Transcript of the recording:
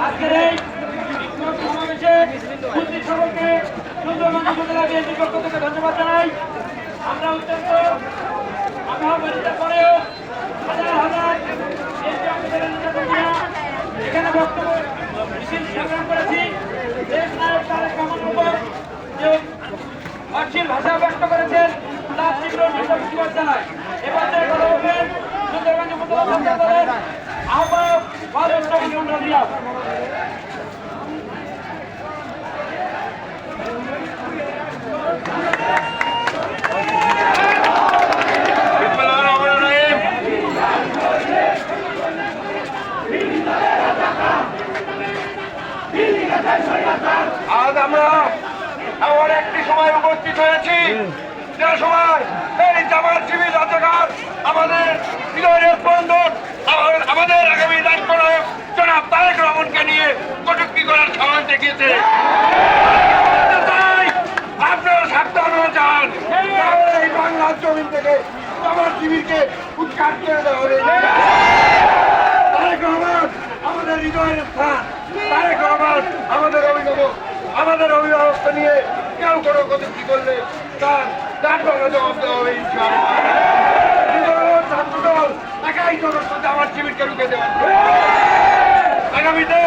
আজকের এই সমাবেশে উপস্থিত সকলকে সুন্দরবন উপজেলা বিএনপির পক্ষ থেকে ধন্যবাদ জানাই। আমরা অত্যন্ত আবহাওয়ার পরেও হাজার হাজার এখানে বক্তব্য মিছিল সংগ্রাম করেছি। দেশ নায়ক তারেক রহমানের উপর যে অশ্লীল ভাষা ব্যক্ত করেছেন তার তীব্র প্রতিবাদ জানাই। এবার কথা বলবেন সুন্দরগঞ্জ উপজেলা দলের আহ্বায়ক রাজিয়া। আজ আমরা এমন একটি সময় উপস্থিত হয়েছি যে সময় এই জামাত শিবির রাজাকার আমাদের হৃদয়ের বন্ধন আমাদের আগামী রাষ্ট্রনায়ক জনাব তারেক রহমানকে নিয়ে কটূক্তি করার সময় দেখিয়েছে। আপনারা সাবধান হয়ে যান, এই বাংলার জমিন থেকে জামাত শিবিরকে উৎখাত করে দেওয়া হবে। তারেক রহমান আমাদের হৃদয়ের স্থান, তারেক রহমান আমাদের অভিভাবক। আমাদের অভিভাবককে নিয়ে কেউ কোনো কটূক্তি করলে তার ডাকবাংলা জবাব দেওয়া হবে ইনশাআল্লাহ। ছাত্রদল একাই জনস্বার্থে আমার শিবিরকে রুখে দেওয়া আগামীতে